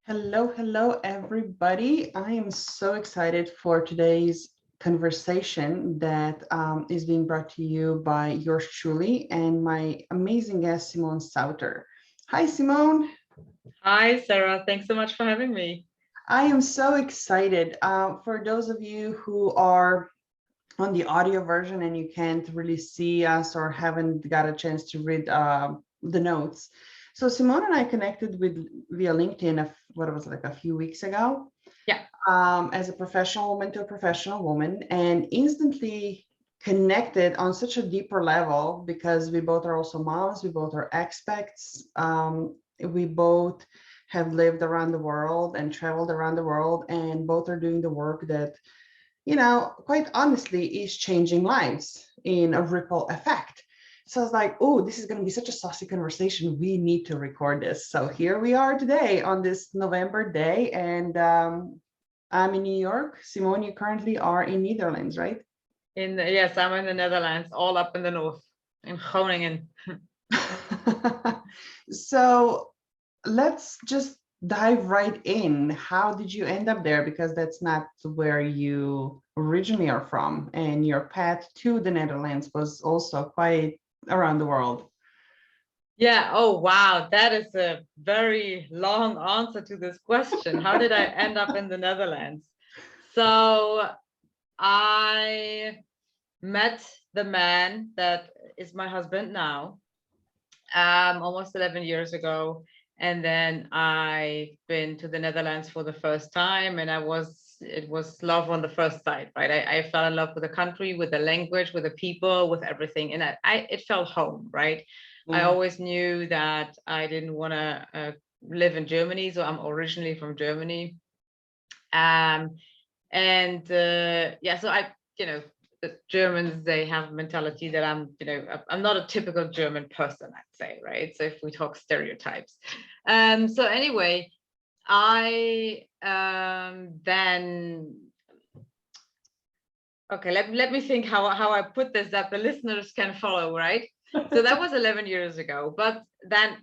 Hello, everybody. I am so excited for today's conversation that is being brought to you by yours truly and my amazing guest, Simone Sauter. Hi, Simone. Hi, Sarah. Thanks so much for having me. I am so excited. For those of you who are on the audio version and you can't really see us or haven't got a chance to read the notes. So Simone and I connected with via LinkedIn, what it was like a few weeks ago. Yeah. As a professional woman to a professional woman, and instantly connected on such a deeper level because we both are also moms, we both are expats, we both have lived around the world and traveled around the world, and both are doing the work that, quite honestly, is changing lives in a ripple effect. So I was like, oh, this is going to be such a saucy conversation. We need to record this. So here we are today on this November day. And I'm in New York. Simone, you currently are in Netherlands, right? Yes, I'm in the Netherlands, all up in the north, in Groningen. So let's just dive right in. How did you end up there? Because that's not where you originally are from. And your path to the Netherlands was also quite around the world. Yeah. Oh, wow. That is a very long answer to this question. How did I end up in the Netherlands? So I met the man that is my husband now, almost 11 years ago. And then I've been to the Netherlands for the first time, and it was love on the first sight, right? I fell in love with the country, with the language, with the people, with everything. And it felt home, right? I always knew that I didn't want to live in Germany. So I'm originally from Germany. Yeah, so the Germans, they have a mentality that I'm not a typical German person, I'd say, right? So if we talk stereotypes. So anyway, I then okay, let me think how I put this that the listeners can follow, right? So that was 11 years ago. But then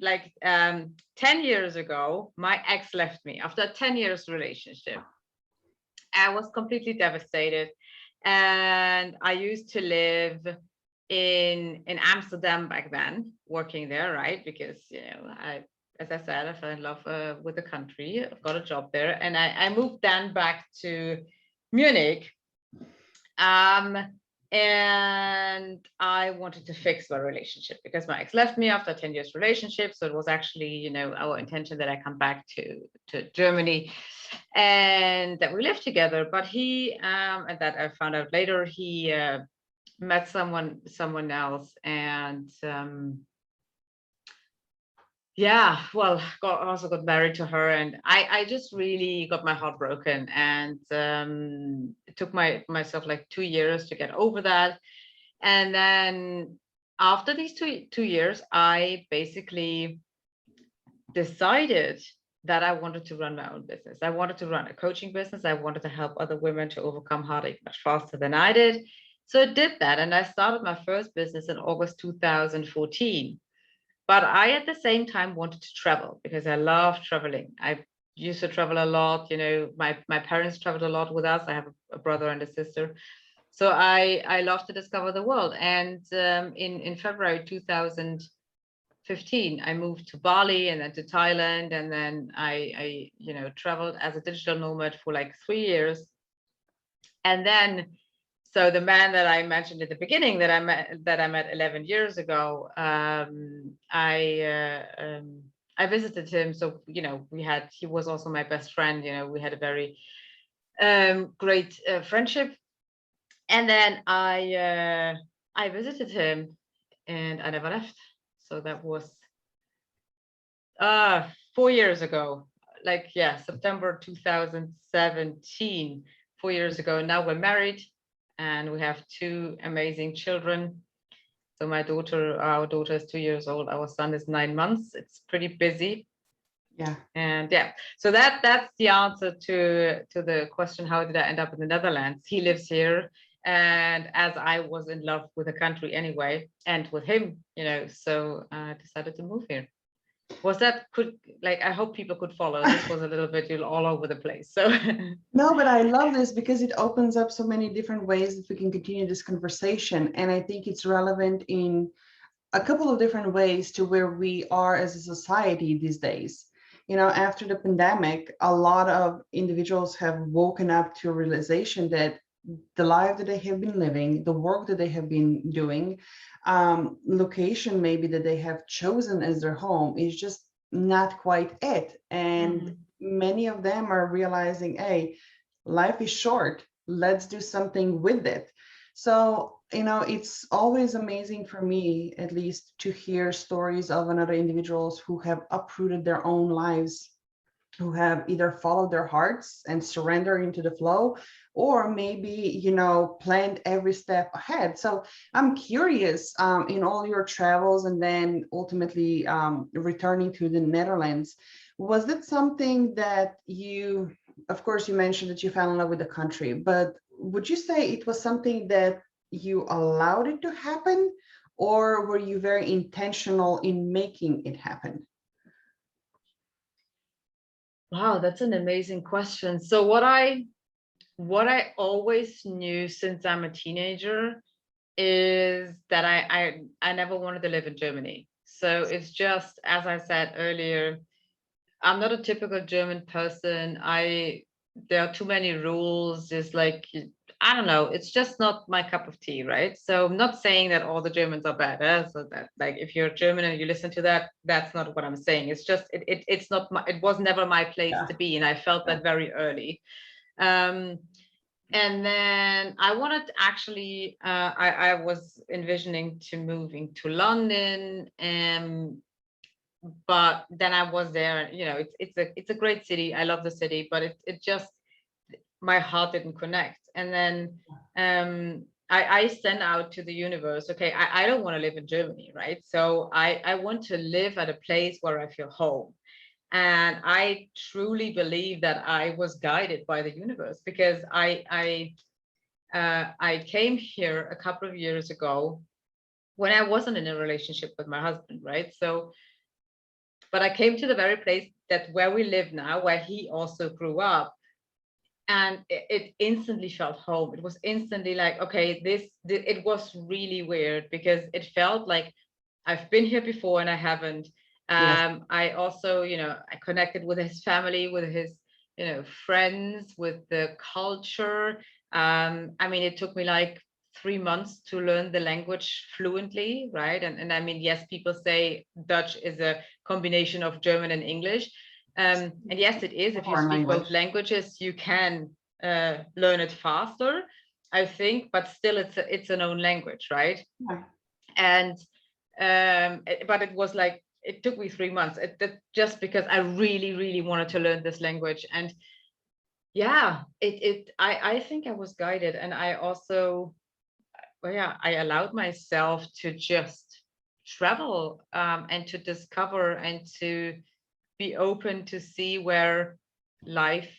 10 years ago, my ex left me after a 10 years relationship. I was completely devastated. And I used to live in Amsterdam back then, working there, right? Because, as I said, I fell in love with the country. I've got a job there. And I moved then back to Munich. And I wanted to fix my relationship because my ex left me after a 10 years relationship. So it was actually, our intention that I come back to Germany and that we lived together. But he, and that I found out later, he met someone else, and also got married to her, and I just really got my heart broken, and it took myself like 2 years to get over that. And then after these two years, I basically decided that I wanted to run my own business. I wanted to run a coaching business. I wanted to help other women to overcome heartache much faster than I did. So I did that, and I started my first business in August 2014. But I, at the same time, wanted to travel because I love traveling. I used to travel a lot. My parents traveled a lot with us. I have a brother and a sister. So I love to discover the world. And in February 2015, I moved to Bali and then to Thailand. And then I traveled as a digital nomad for like 3 years. And then, so the man that I mentioned at the beginning that I met 11 years ago, I visited him. So, he was also my best friend. We had a very great friendship. And then I visited him and I never left. So that was 4 years ago, September 2017, 4 years ago. Now we're married and we have 2 amazing children. So our daughter is 2 years old. Our son is 9 months. It's pretty busy. Yeah. And so that's the answer to the question, how did I end up in the Netherlands? He lives here. And as I was in love with the country anyway, and with him, so I decided to move here. Was that like, I hope people could follow. This was a little bit all over the place. So No, but I love this because it opens up so many different ways that we can continue this conversation. And I think it's relevant in a couple of different ways to where we are as a society these days. You know, after the pandemic, a lot of individuals have woken up to a realization that the life that they have been living, the work that they have been doing, location maybe that they have chosen as their home is just not quite it. And many of them are realizing, hey, life is short. Let's do something with it. So, you know, it's always amazing for me, at least, to hear stories of another individuals who have uprooted their own lives, who have either followed their hearts and surrender into the flow, or maybe, you know, planned every step ahead. So I'm curious, in all your travels and then ultimately returning to the Netherlands, was it something that you, of course, you mentioned that you fell in love with the country, but would you say it was something that you allowed it to happen, or were you very intentional in making it happen? Wow, that's an amazing question. So what I always knew since I'm a teenager is that I never wanted to live in Germany. So it's just, as I said earlier, I'm not a typical German person. There are too many rules. It's like, I don't know, it's just not my cup of tea, right? So I'm not saying that all the Germans are bad. So that, like, if you're German and you listen to that, that's not what I'm saying. It's just it's not my, it was never my place Yeah. to be, and I felt that very early. Um, and then I wanted to actually, I was envisioning to moving to London, but then I was there. You know, it's a great city. I love the city, but it just, my heart didn't connect. And then I sent out to the universe, okay, I don't want to live in Germany, right? So I want to live at a place where I feel home. And I truly believe that I was guided by the universe, because I came here a couple of years ago when I wasn't in a relationship with my husband, right? So, but I came to the very place that where we live now, where he also grew up, and it instantly felt home. It was instantly like, okay, it was really weird, because it felt like I've been here before and I haven't. Yes. I also, you know, I connected with his family, with his, you know, friends, with the culture. I mean, it took me like 3 months to learn the language fluently, right? And I mean, yes, people say Dutch is a combination of German and English. And yes, it is. If you Foreign speak both language. languages, you can learn it faster, I think, but still it's an own language, right? Yeah. And but it was like, it took me 3 months, just because I really wanted to learn this language. And yeah, I think I was guided. And I also, well, yeah, I allowed myself to just travel, and to discover and to be open to see where life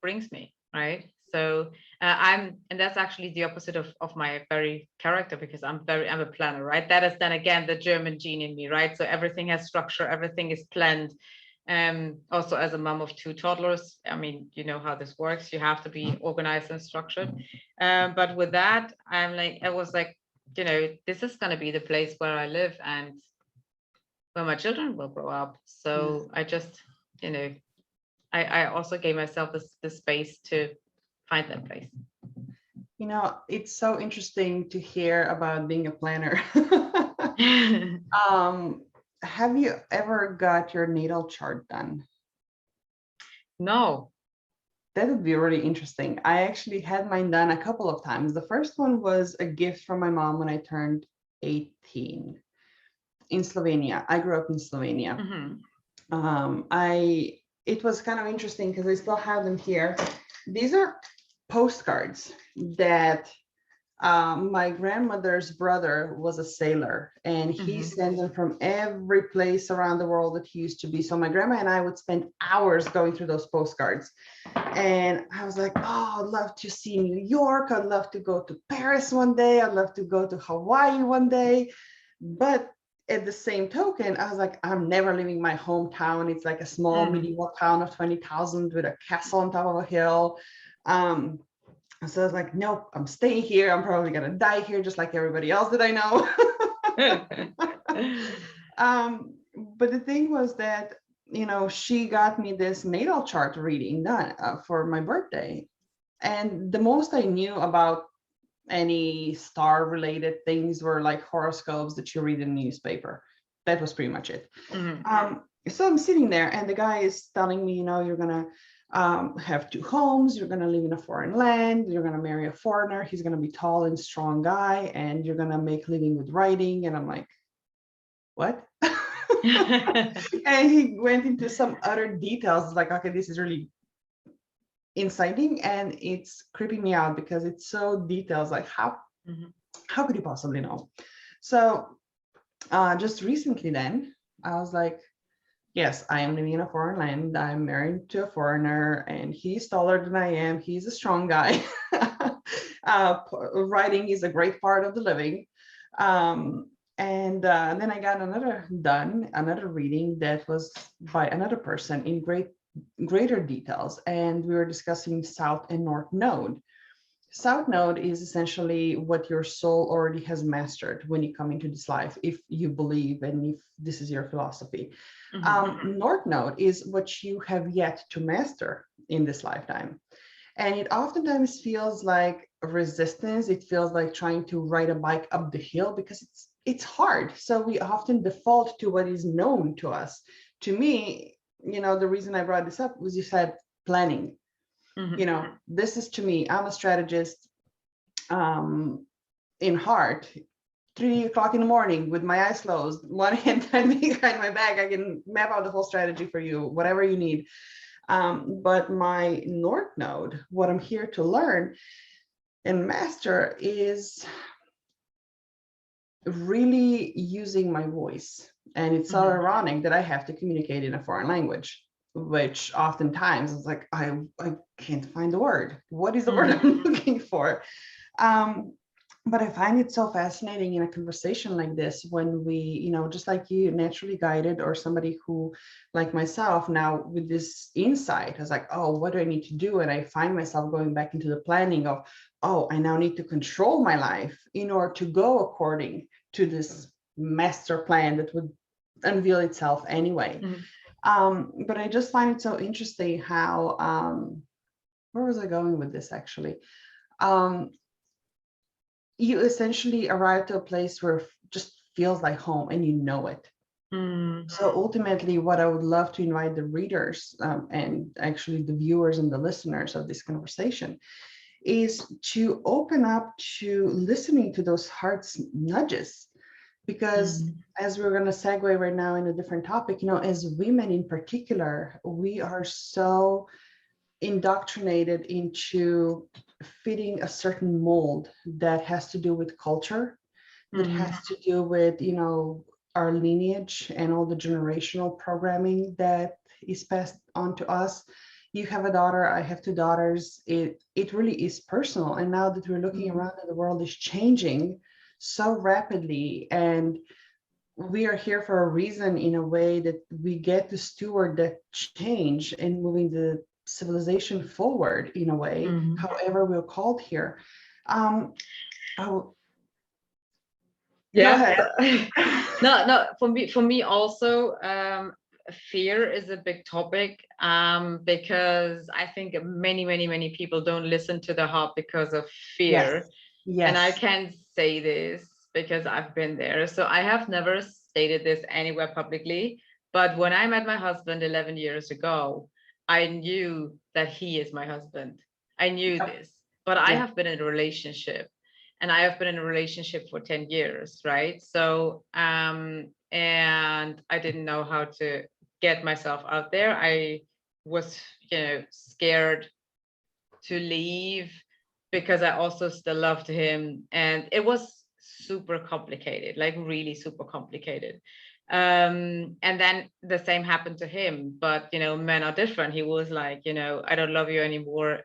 brings me, right? So and that's actually the opposite of my very character, because I'm a planner, right? That is then again the German gene in me, right? So everything has structure, everything is planned. Also, as a mom of 2 toddlers, I mean, you know how this works. You have to be organized and structured. But with that, I was like, you know, this is going to be the place where I live and where my children will grow up. Yes. So I just, you know, I also gave myself the space to find that place. You know, it's so interesting to hear about being a planner. um, have you ever got your natal chart done? No. That would be really interesting. I actually had mine done a couple of times. The first one was a gift from my mom when I turned 18 in Slovenia. I grew up in Slovenia. It was kind of interesting because I still have them here. These are postcards that my grandmother's brother was a sailor, and he sent them from every place around the world that he used to be. So my grandma and I would spend hours going through those postcards. And I was like, oh, I'd love to see New York. I'd love to go to Paris one day. I'd love to go to Hawaii one day. But at the same token, I was like, I'm never leaving my hometown. It's like a small medieval town of 20,000 with a castle on top of a hill. So I was like, nope, I'm staying here. I'm probably gonna die here, just like everybody else that I know. But the thing was that, she got me this natal chart reading done for my birthday. And the most I knew about any star related things were like horoscopes that you read in the newspaper. That was pretty much it. So I'm sitting there and the guy is telling me, you're gonna have 2 homes, you're gonna live in a foreign land, you're gonna marry a foreigner, he's gonna be tall and strong guy, and you're gonna make living with writing. And I'm like, what? And he went into some other details, like, okay, this is really inciting and it's creeping me out because it's so details, like how could you possibly know? So just recently then I was like, yes, I am living in a foreign land, I'm married to a foreigner, and he's taller than I am, he's a strong guy. Writing is a great part of the living. And then I got another reading that was by another person in greater details, and we were discussing South and North Node. South Node is essentially what your soul already has mastered when you come into this life, if you believe and if this is your philosophy. North Node is what you have yet to master in this lifetime. And it oftentimes feels like resistance. It feels like trying to ride a bike up the hill because it's hard. So we often default to what is known to us. To me, the reason I brought this up was you said planning. This is, to me, I'm a strategist in heart. 3 o'clock in the morning with my eyes closed, one hand behind my back, I can map out the whole strategy for you, whatever you need. But my North Node, what I'm here to learn and master, is really using my voice. And it's so ironic that I have to communicate in a foreign language, which oftentimes is like, I can't find the word. What is the word I'm looking for? But I find it so fascinating in a conversation like this when we, just like you, naturally guided, or somebody who, like myself, now with this insight, I was like, oh, what do I need to do? And I find myself going back into the planning of, oh, I now need to control my life in order to go according to this master plan that would unveil itself anyway. But I just find it so interesting how, where was I going with this actually? You essentially arrive to a place where it just feels like home and you know it. So ultimately, what I would love to invite the readers and actually the viewers and the listeners of this conversation is to open up to listening to those heart's nudges. Because as we're going to segue right now in a different topic, as women in particular, we are so indoctrinated into fitting a certain mold that has to do with culture, that has to do with, our lineage and all the generational programming that is passed on to us. You have a daughter, I have 2 daughters. It really is personal. And now that we're looking around and the world is changing so rapidly, and we are here for a reason, in a way that we get to steward that change and moving the civilization forward in a way, however we're called here. Yeah. Go ahead. No, for me also, fear is a big topic, because I think many people don't listen to the heart because of fear. Yes. And I can say this because I've been there. So I have never stated this anywhere publicly, but when I met my husband 11 years ago, I knew that he is my husband. I knew this, but I have been in a relationship, and I have been in a relationship for 10 years, right? So, and I didn't know how to get myself out there. I was, scared to leave because I also still loved him. And it was super complicated, like really super complicated. And then the same happened to him, but, men are different. He was like, I don't love you anymore.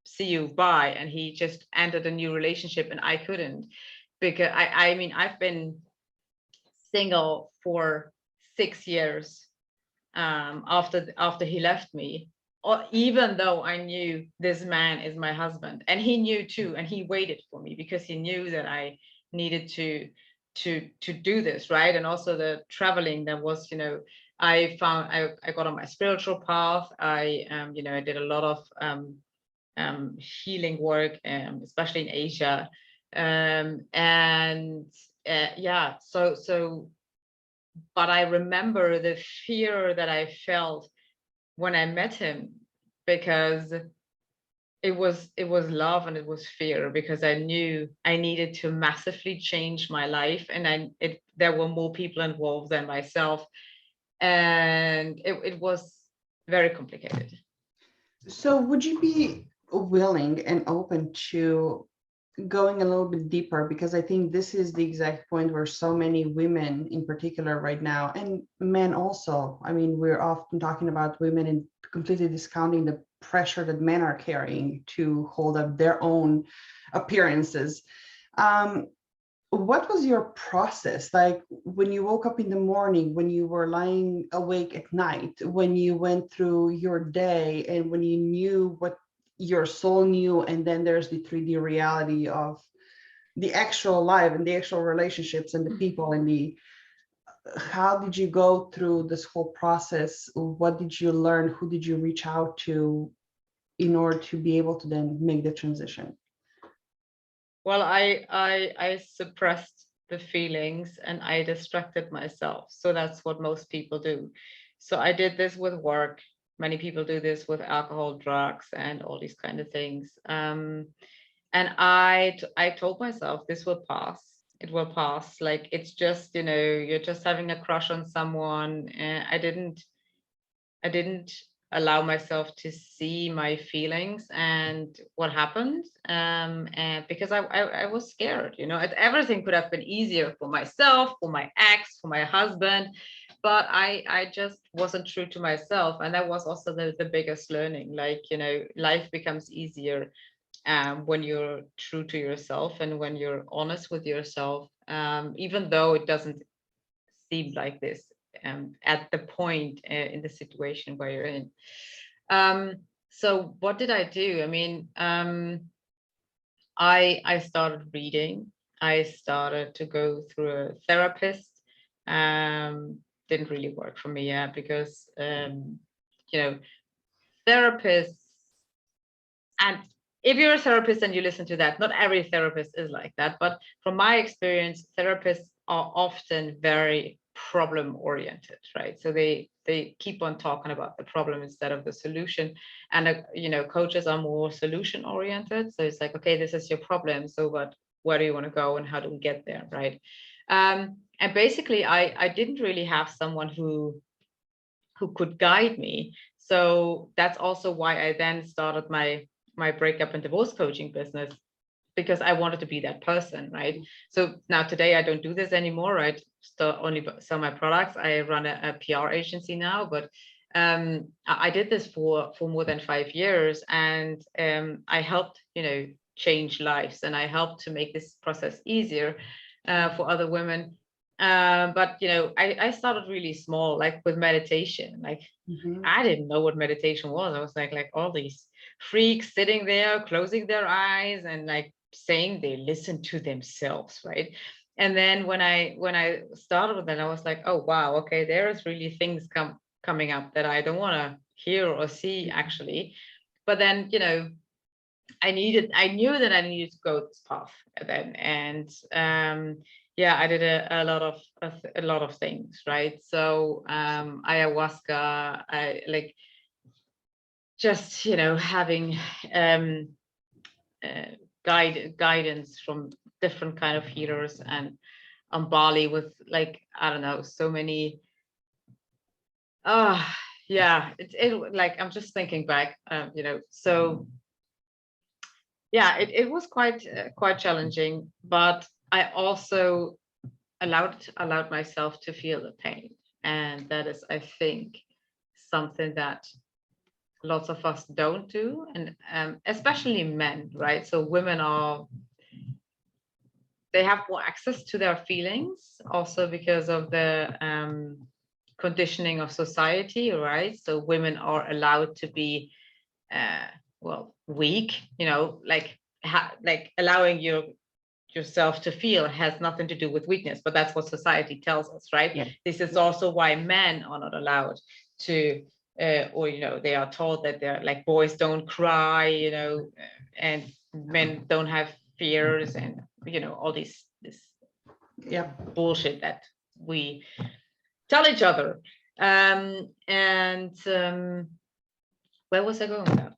See you, bye. And he just entered a new relationship and I couldn't, because I mean, I've been single for 6 years after he left me, or even though I knew this man is my husband, and he knew too, and he waited for me because he knew that I needed to do this, right? And also the traveling that was, I found I got on my spiritual path. I I did a lot of healing work, especially in Asia, and yeah, so but I remember the fear that I felt when I met him, because it was love and it was fear, because I knew I needed to massively change my life, and there were more people involved than myself, and it was very complicated. So would you be willing and open to going a little bit deeper? Because I think this is the exact point where so many women in particular right now, and men also, I mean, we're often talking about women and completely discounting the pressure that men are carrying to hold up their own appearances. What was your process like when you woke up in the morning, when you were lying awake at night, when you went through your day, and when you knew what your soul knew, and then there's the 3D reality of the actual life and the actual relationships and the people and how did you go through this whole process? What did you learn? Who did you reach out to in order to be able to then make the transition? Well, I suppressed the feelings and I distracted myself. So that's what most people do. So I did this with work. Many people do this with alcohol, drugs, and all these kind of things. And I told myself this will pass. It will pass. Like, it's just, you're just having a crush on someone. And I didn't allow myself to see my feelings and what happened, and because I was scared. Everything could have been easier for myself, for my ex, for my husband, but I just wasn't true to myself. And that was also the biggest learning. Like, life becomes easier when you're true to yourself and when you're honest with yourself, even though it doesn't seem like this at the point in the situation where you're in. So what did I do? I mean, I started reading. I started to go through a therapist. Didn't really work for me, because therapists, and if you're a therapist and you listen to that, not every therapist is like that, but from my experience, therapists are often very problem oriented, right? So they keep on talking about the problem instead of the solution. And coaches are more solution oriented. So it's like, okay, this is your problem, so where do you want to go and how do we get there, right? And basically I didn't really have someone who could guide me. So that's also why I then started my breakup and divorce coaching business, because I wanted to be that person, right? So now today I don't do this anymore. I still only sell my products. I run a PR agency now, but I did this for more than 5 years, and I helped change lives, and I helped to make this process easier for other women. But I started really small, like with meditation. Like, I didn't know what meditation was. I was like all these freaks sitting there closing their eyes and like saying they listen to themselves, right? And then when I started with that, I was like, oh wow, okay, there's really things coming up that I don't want to hear or see, actually. But then I knew that I needed to go this path then. And yeah, I did a lot of things, right? So ayahuasca, I like just having guidance from different kind of healers, and on Bali with, like, I don't know, so many. Yeah, it like, I'm just thinking back, so yeah, it was quite challenging, but I also allowed myself to feel the pain. And that is, I think, something that lots of us don't do, and especially men, right? So women they have more access to their feelings, also because of the conditioning of society, right? So women are allowed to be weak, like allowing yourself to feel has nothing to do with weakness, but that's what society tells us, right? Yeah. This is also why men are not allowed to, or they are told that they're like, boys don't cry, and men don't have fears, and all this bullshit that we tell each other. Where was I going with that?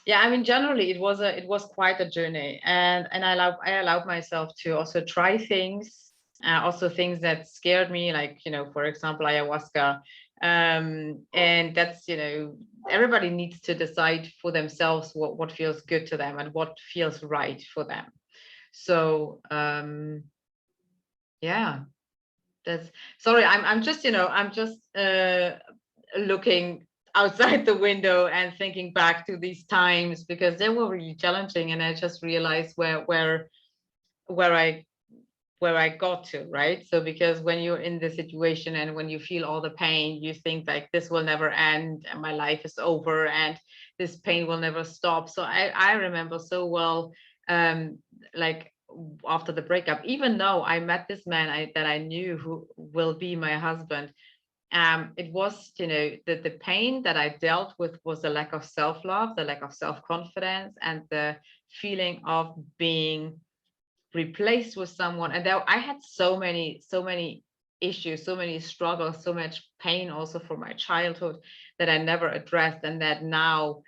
Yeah, I mean, generally it was quite a journey, and I allowed myself to also try things, also things that scared me, like for example, ayahuasca, and that's everybody needs to decide for themselves what feels good to them and what feels right for them. So yeah, that's sorry, I'm just looking outside the window and thinking back to these times, because they were really challenging, and I just realized where I got to, right? So because when you're in the situation and when you feel all the pain, you think like, this will never end and my life is over and this pain will never stop. So I remember so well, like after the breakup, even though I met this man that I knew who will be my husband, it was, the pain that I dealt with was the lack of self-love, the lack of self-confidence, and the feeling of being replaced with someone. And there, I had so many issues, so many struggles, so much pain also from my childhood that I never addressed, and that now,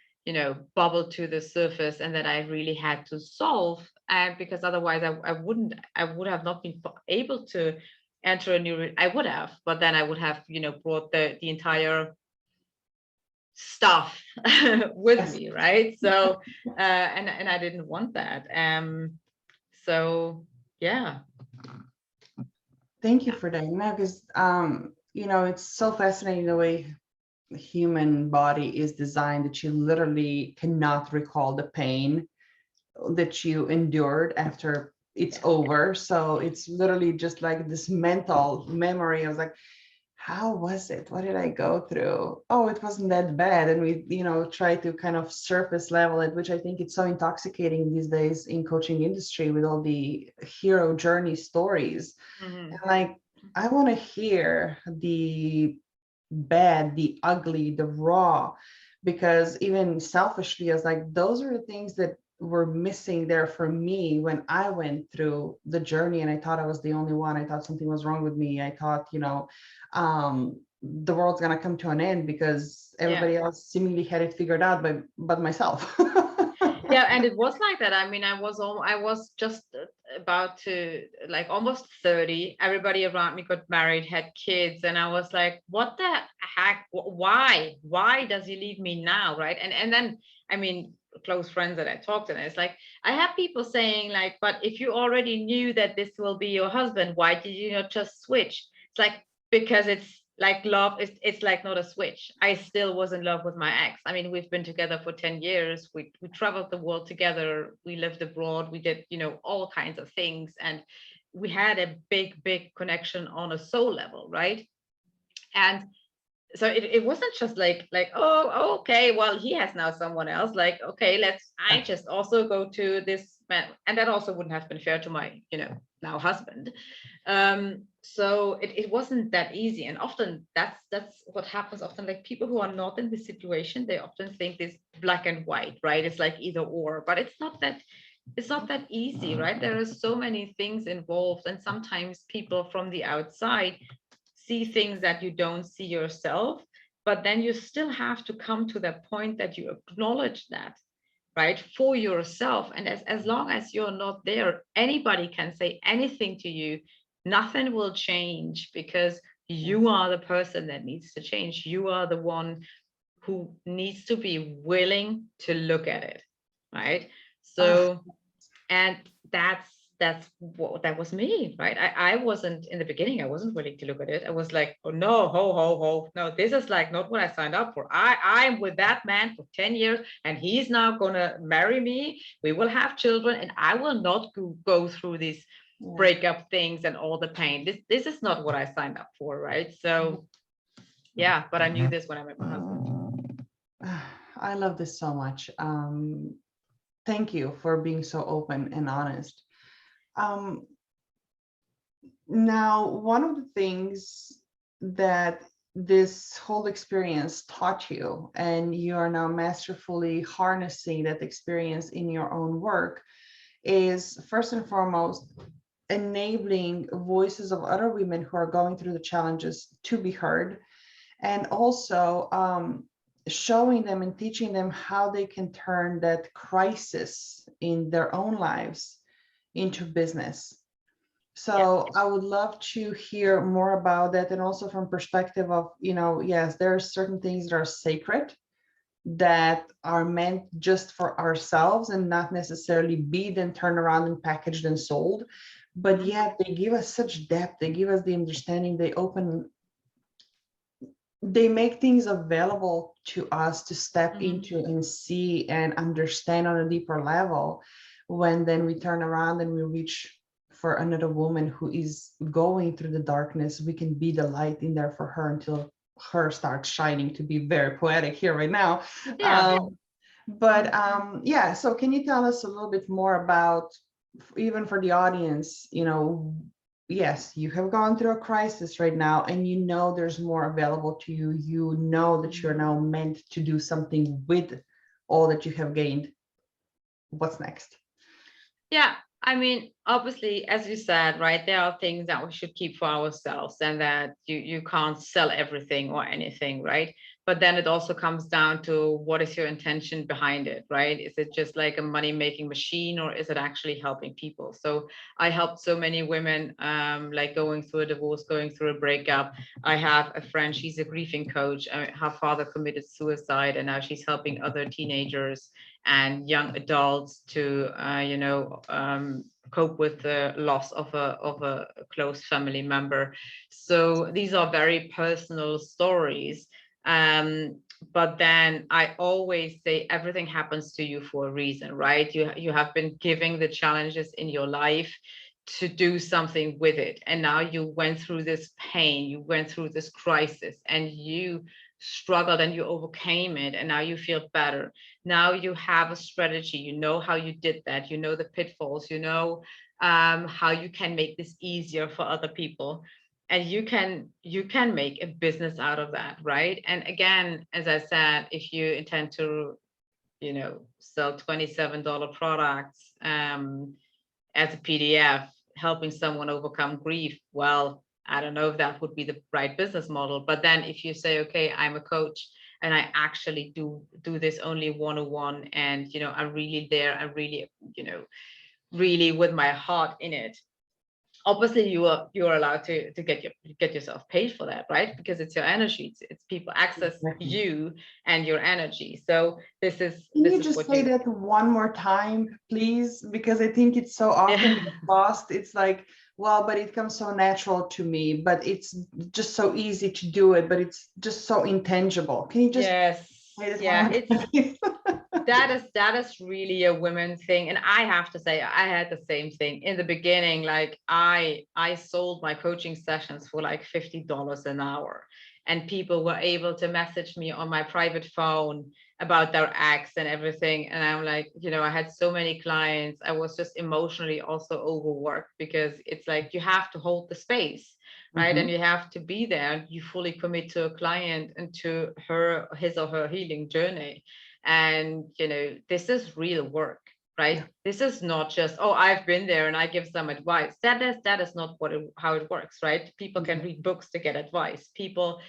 bubbled to the surface, and that I really had to solve. And because otherwise I would have not been able to enter a new, I would have, but then I would have, brought the entire stuff with me, right? So and I didn't want that. So yeah. Thank you for that. Because it's so fascinating the way the human body is designed, that you literally cannot recall the pain that you endured after it's over. So it's literally just like this mental memory. I was like, how was it? What did I go through? Oh, it wasn't that bad. And we, try to kind of surface level it, which I think it's so intoxicating these days in coaching industry with all the hero journey stories. Mm-hmm. And like, I want to hear the bad, the ugly, the raw, because even selfishly, I was like, those are the things that were missing there for me when I went through the journey, and I thought I was the only one. I thought something was wrong with me. I thought, the world's gonna come to an end because everybody else seemingly had it figured out, but myself. Yeah, and it was like that. I mean, I was just about to, like, almost 30. Everybody around me got married, had kids, and I was like, what the heck? Why does he leave me now, right? And then, I mean, close friends that I talked to, and it's like, I have people saying like, but if you already knew that this will be your husband, why did you not just switch? It's like, because it's like love, it's like not a switch. I still was in love with my ex. I mean, we've been together for 10 years. We traveled the world together. We lived abroad. We did, all kinds of things. And we had a big connection on a soul level, right? And so it wasn't just like, oh, okay, well, he has now someone else. Like, okay, I just also go to this man. And that also wouldn't have been fair to my, now husband. So it wasn't that easy. And often that's what happens often. Like, people who are not in this situation, they often think this black and white, right? It's like either or, but it's not that easy, right? There are so many things involved. And sometimes people from the outside see things that you don't see yourself, but then you still have to come to that point that you acknowledge that, right, for yourself. And as long as you're not there, anybody can say anything to you. Nothing will change, because you are the person that needs to change. You are the one who needs to be willing to look at it, right? So, and that's that was me, right? I wasn't in the beginning. I wasn't willing to look at it. I was like, oh no, ho, no, this is like not what I signed up for. I'm with that man for 10 years, and he's now gonna marry me. We will have children, and I will not go through these breakup things and all the pain. This is not what I signed up for, right? So yeah, but I knew this when I met my husband. I love this so much. Thank you for being so open and honest. Now, one of the things that this whole experience taught you, and you are now masterfully harnessing that experience in your own work, is first and foremost enabling voices of other women who are going through the challenges to be heard, and also showing them and teaching them how they can turn that crisis in their own lives into business. So I would love to hear more about that, and also from perspective of, yes, there are certain things that are sacred that are meant just for ourselves and not necessarily be then turned around and packaged and sold, but yet they give us such depth, they give us the understanding, they make things available to us to step into and see and understand on a deeper level. When then we turn around and we reach for another woman who is going through the darkness, we can be the light in there for her until her starts shining, to be very poetic here right now. Yeah. So can you tell us a little bit more about, even for the audience, yes, you have gone through a crisis right now, and there's more available to you. You know that you're now meant to do something with all that you have gained. What's next? Yeah, I mean, obviously, as you said, right, there are things that we should keep for ourselves, and that you can't sell everything or anything, right? But then it also comes down to, what is your intention behind it, right? Is it just like a money-making machine, or is it actually helping people? So I helped so many women, like going through a divorce, going through a breakup. I have a friend, she's a grieving coach. Her father committed suicide, and now she's helping other teenagers and young adults to cope with the loss of a close family member. So these are very personal stories. But then I always say, everything happens to you for a reason, right? You have been given the challenges in your life to do something with it, and now you went through this pain, you went through this crisis, and you struggled and you overcame it, and now you feel better. Now you have a strategy, you know how you did that, you know the pitfalls, you know how you can make this easier for other people, and you can make a business out of that, right? And again, as I said, if you intend to sell $27 products as a PDF, helping someone overcome grief, well, I don't know if that would be the right business model. But then if you say, okay, I'm a coach and I actually do this only one-on-one, and I'm really there, I'm really really with my heart in it, obviously you're allowed to get yourself paid for that, right? Because it's your energy, it's people access you and your energy. So this is Can you just say that one more time, please? Because I think it's so often lost. It's like, well, but it comes so natural to me, but it's just so easy to do it, but it's just so intangible. Can you just say that is really a women thing. And I have to say, I had the same thing in the beginning. Like I sold my coaching sessions for like $50 an hour, and people were able to message me on my private phone about their ex and everything. And I'm like, I had so many clients. I was just emotionally also overworked, because it's like you have to hold the space, right? And you have to be there. You fully commit to a client and to his or her healing journey. And this is real work, right? This is not just, oh, I've been there and I give some advice. That is not how it works, right? People can read books to get advice. People,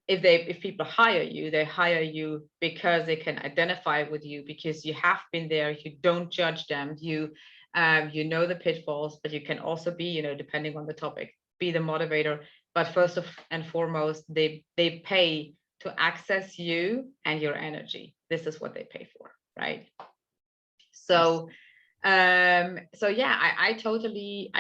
if people hire you, they hire you because they can identify with you, because you have been there. You don't judge them. You know the pitfalls, but you can also be, depending on the topic, be the motivator. But first and foremost, they pay to access you and your energy. This is what they pay for, right? So So yeah, I totally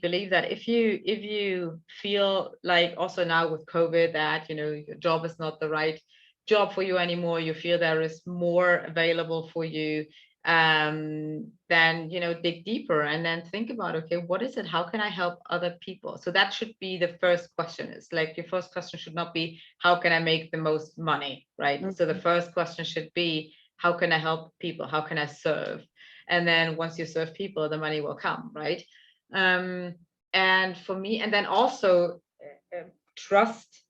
believe that if you feel like also now with COVID that, you know, your job is not the right job for you anymore, you feel there is more available for you, then, you know, dig deeper and then think about, okay, what is it? How can I help other people? So that should be the first question. Is like, your first question should not be, how can I make the most money, right? So the first question should be, how can I help people? How can I serve? And then once you serve people, the money will come, right? And for me, and then also trust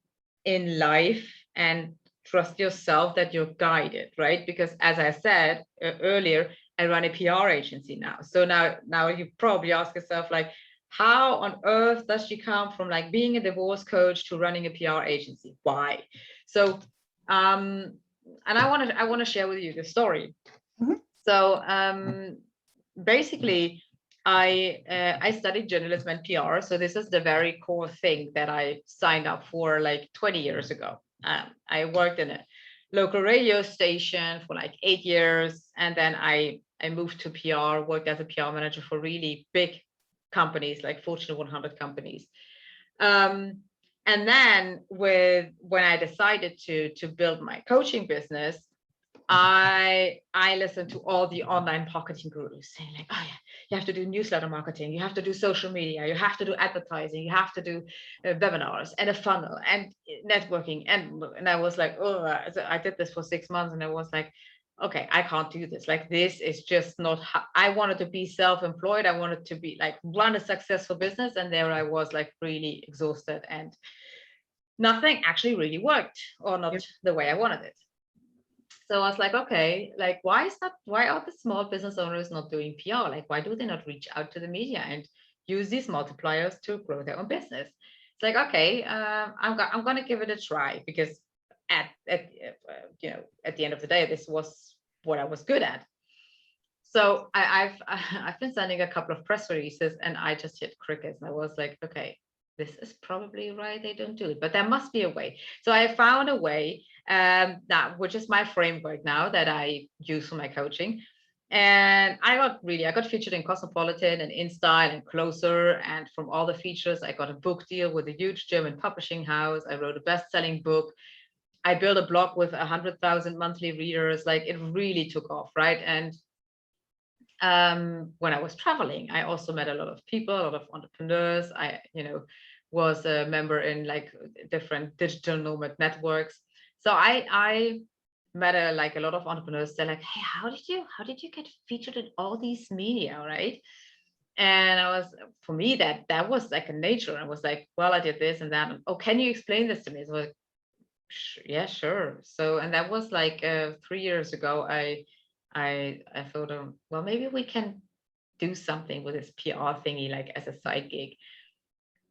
in life and trust yourself that you're guided, right? Because as I said earlier, I run a PR agency now. So now you probably ask yourself, like, how on earth does she come from like being a divorce coach to running a PR agency? Why? So and I want to share with you the story. Mhm. So basically, I studied journalism and PR. So this is the very core thing that I signed up for like 20 years ago. I worked in a local radio station for like 8 years, and then I moved to PR, worked as a PR manager for really big companies, like Fortune 100 companies. And then when I decided to build my coaching business, I listened to all the online marketing gurus saying like, oh yeah, you have to do newsletter marketing, you have to do social media, you have to do advertising, you have to do webinars and a funnel and networking, and I was like, oh, I did this for 6 months, and I was like, okay, I can't do this. Like, this is just not how I wanted to be self-employed. I wanted to be like run a successful business, and there I was like really exhausted, and nothing actually really worked, or not Yep. the way I wanted it. So I was like, okay, like, why are the small business owners not doing PR? Like, why do they not reach out to the media and use these multipliers to grow their own business? It's like, okay, I'm going to give it a try, because at you know, at the end of the day, this was what I was good at. So I've been sending a couple of press releases, and I just hit crickets, and I was like, okay, this is probably why they don't do it, but there must be a way. So I found a way, that which is my framework now that I use for my coaching. And I got featured in Cosmopolitan and InStyle and Closer, and from all the features, I got a book deal with a huge German publishing house. I wrote a best-selling book. I built a blog with 100,000 monthly readers. Like, it really took off, right? And when I was traveling, I also met a lot of people, a lot of entrepreneurs. I, you know, was a member in like different digital nomad networks. So I met a lot of entrepreneurs. They're like, hey, how did you get featured in all these media, right? And I was, for me, that was like a nature. I was like, well, I did this and that. Oh, can you explain this to me? So like, yeah, sure. So, and that was like 3 years ago. I thought, well, maybe we can do something with this PR thingy, like as a side gig.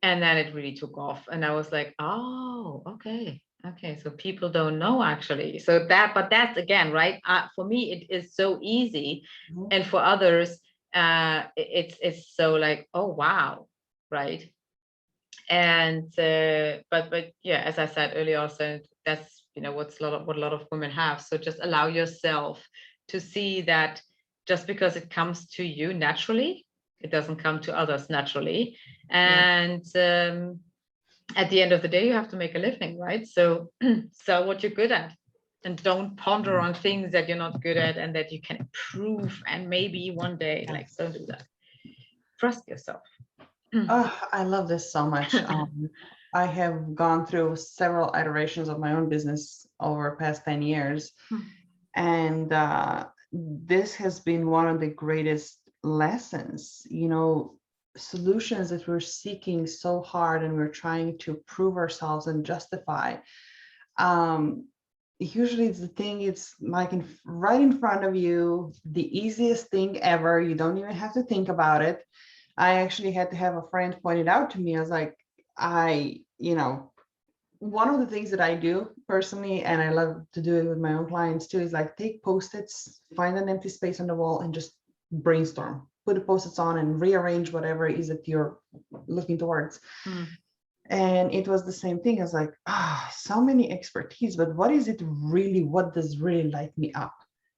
And then it really took off. And I was like, oh, okay. Okay. So people don't know actually. So but that's again, right? For me, it is so easy. Mhm. And for others, it's so like, oh, wow. Right. And but yeah, as I said earlier, also that's, you know, what a lot of women have. So just allow yourself to see that just because it comes to you naturally, it doesn't come to others naturally. Yeah. And at the end of the day, you have to make a living, right? So sell what you're good at, and don't ponder on things that you're not good at and that you can improve. And maybe one day, like, Yes. don't do that. Trust yourself. Oh, I love this so much. I have gone through several iterations of my own business over the past 10 years. And this has been one of the greatest lessons, you know, solutions that we're seeking so hard and we're trying to prove ourselves and justify. Usually it's the thing, it's like right in front of you, the easiest thing ever. You don't even have to think about it. I actually had to have a friend point it out to me. I was like, you know, one of the things that I do personally, and I love to do it with my own clients too, is like take Post-its, find an empty space on the wall and just brainstorm. Put the Post-its on and rearrange whatever it is that you're looking towards. And it was the same thing. I was like, so many expertise, but what is it really? What does really light me up?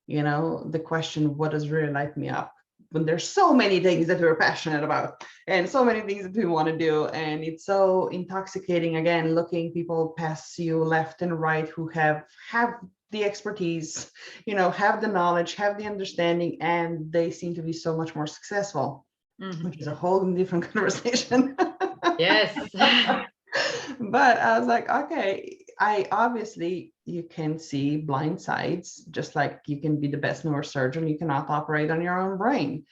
You know, the question, what does really light me up? when there's so many things that we're passionate about and so many things that we want to do. And it's so intoxicating, again, looking people pass you left and right who have the expertise, have the knowledge, have the understanding, and they seem to be so much more successful, which is a whole different conversation. Yes. But I was like, okay, you can see blind sides, just like you can be the best neurosurgeon, you cannot operate on your own brain.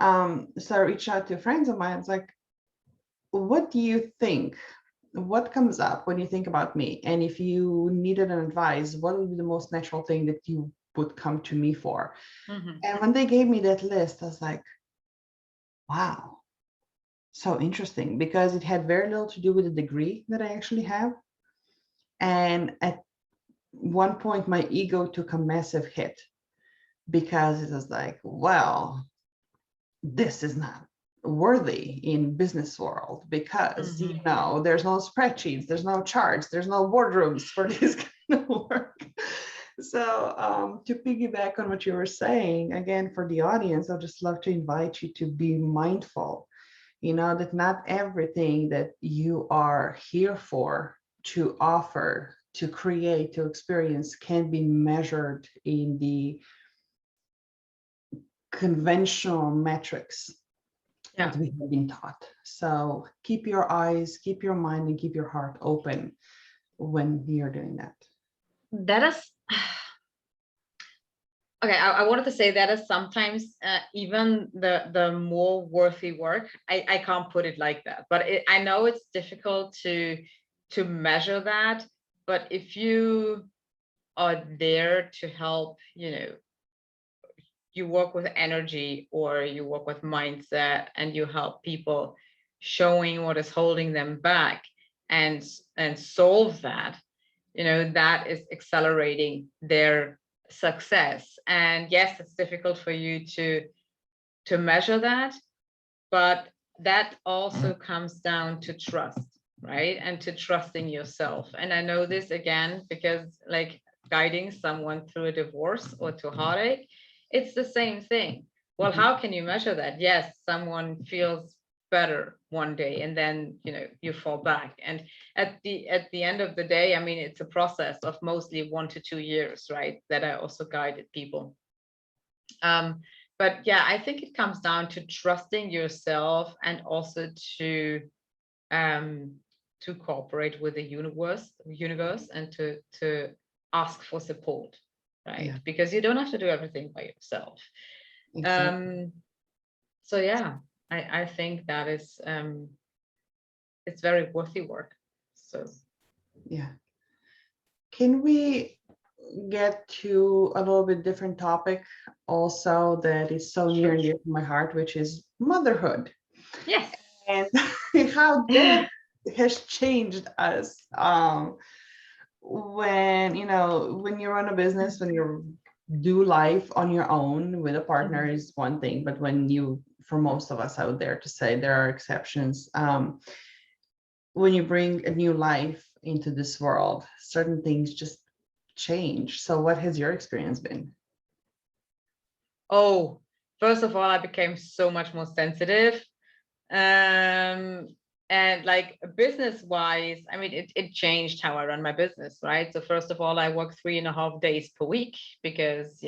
So I reached out to friends of mine. It's like, what do you think? What comes up when you think about me? And if you needed an advice, what would be the most natural thing that you would come to me for? And when they gave me that list, I was like, wow, so interesting, because it had very little to do with the degree that I actually have. And at one point, my ego took a massive hit, because it was like, well, this is not worthy in business world, because there's no spreadsheets, there's no charts, there's no boardrooms for this kind of work. So to piggyback on what you were saying, again, for the audience, I'd just love to invite you to be mindful, that not everything that you are here for, to offer, to create, to experience, can be measured in the conventional metrics that we have been taught. So keep your eyes, keep your mind, and keep your heart open when you're doing that. That is okay. I wanted to say that is sometimes even the more worthy work. I can't put it like that, but I know it's difficult to measure that. But if you are there to help, you work with energy, or you work with mindset, and you help people showing what is holding them back and solve that, that is accelerating their success. And yes, it's difficult for you to measure that, but that also comes down to trust, right? And to trusting yourself. And I know this again because, like, guiding someone through a divorce or to heartache, it's the same thing. Well, how can you measure that? Yes, someone feels better one day, and then you fall back. And at the end of the day, I mean, it's a process of mostly 1 to 2 years, right? That I also guided people. But yeah, I think it comes down to trusting yourself, and also to cooperate with the universe, and to ask for support, right? Yeah. Because you don't have to do everything by yourself. Exactly. So yeah, I think that is it's very worthy work. So yeah. Can we get to a little bit different topic also that is so near and dear to my heart, which is motherhood? Yes. And how that has changed us. When you run a business, when you do life on your own with a partner is one thing, but when you, for most of us out there, to say there are exceptions, when you bring a new life into this world, certain things just change. So what has your experience been? Oh, first of all, I became so much more sensitive. And like business wise, I mean, it changed how I run my business, right? So first of all, I work 3.5 days per week, because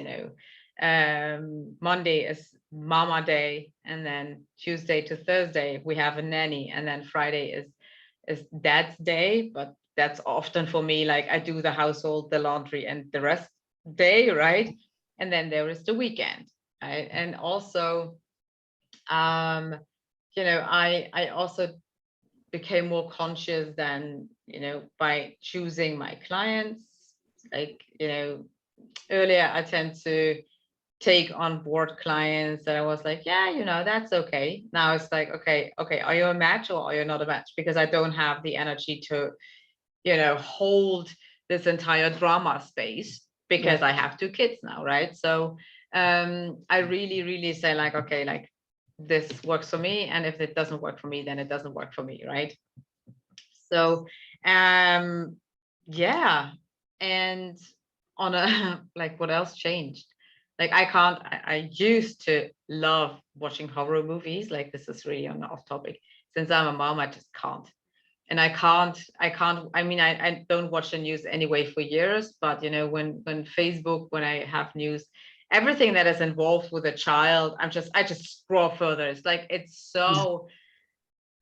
Monday is mama day, and then Tuesday to Thursday we have a nanny, and then Friday is dad's day. But that's often for me, like, I do the household, the laundry, and the rest day, right? And then there is the weekend, right? And also I also became more conscious than, by choosing my clients. Like, earlier I tend to take on board clients that I was like, yeah, that's okay. Now it's like, okay, are you a match or are you not a match? Because I don't have the energy to, hold this entire drama space, because I have 2 kids now, right? So I really, really say, like, okay, like, this works for me, and if it doesn't work for me, then it doesn't work for me, right? So yeah. And on a like, what else changed? Like, I used to love watching horror movies. Like, this is really on off topic. Since I'm a mom, I just can't. And I mean, I don't watch the news anyway for years, but you know, when Facebook, when I have news, everything that is involved with a child, I just scroll further. It's like, it's so,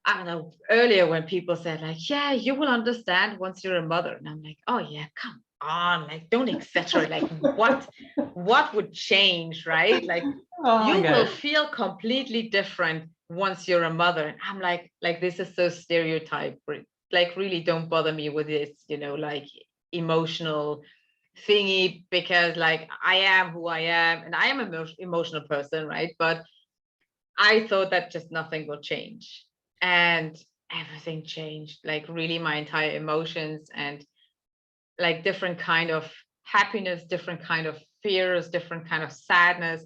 I don't know, earlier when people said like, yeah, you will understand once you're a mother. And I'm like, oh yeah, come on, like, don't exaggerate. Like, what would change, right? Like, Oh my you will God. feel completely different once you're a mother. And I'm like, this is so stereotyped. Like, really don't bother me with this, you know, like, emotional thingy, because like, I am who I am, and I am an emotional person, right? But I thought that just nothing will change. And everything changed, like, really my entire emotions, and like, different kind of happiness, different kind of fears, different kind of sadness.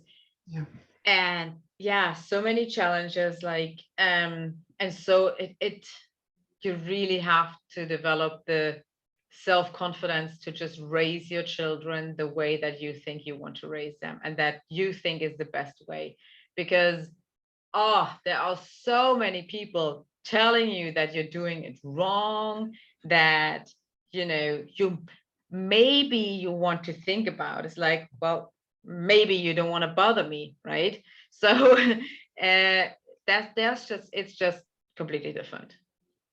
Yeah. And yeah, so many challenges, like, and so it you really have to develop the self-confidence to just raise your children the way that you think you want to raise them, and that you think is the best way. Because there are so many people telling you that you're doing it wrong, that, you know, maybe you want to think about. It's like, well, maybe you don't want to bother me, right? So it's just completely different.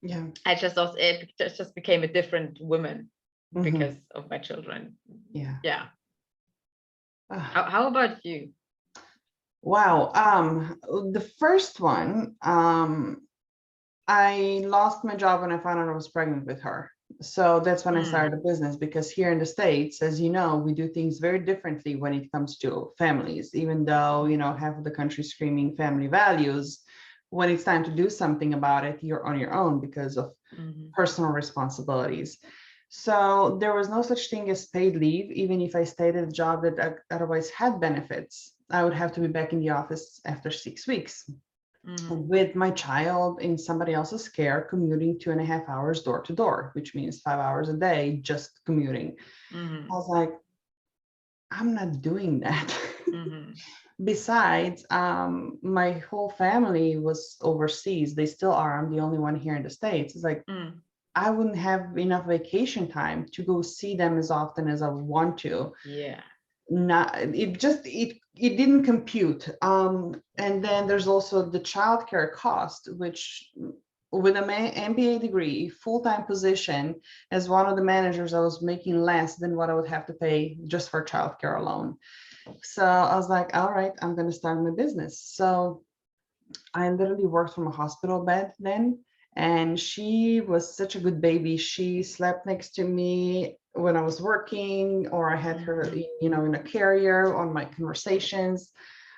Yeah. I just also, it just became a different woman Mhm. because of my children. Yeah. Yeah. Ah, How about you? wow. The first one, I lost my job when I found out I was pregnant with her. So that's when I Mm, started a business, because here in the States, as you know, we do things very differently when it comes to families, even though, you know, half of the country screaming family values. When it's time to do something about it, you're on your own because of mhm, personal responsibilities. So there was no such thing as paid leave, even if I stayed at a job that otherwise had benefits. I would have to be back in the office after 6 weeks mhm, with my child in somebody else's care, commuting 2.5 hours door to door, which means 5 hours a day just commuting. I mhm, was like, I'm not doing that. mhm, Besides, my whole family was overseas. They still are. I'm the only one here in the States. It's like, mm, I wouldn't have enough vacation time to go see them as often as I want to. yeah. Not it didn't compute. And then there's also the childcare cost, which with an MBA degree, full-time position as one of the managers, I was making less than what I would have to pay just for childcare alone. So I was like, all right, I'm going to start my business. So I literally worked from a hospital bed then. And she was such a good baby. She slept next to me when I was working, or I had her, Mhm, you know, in a carrier on my conversations.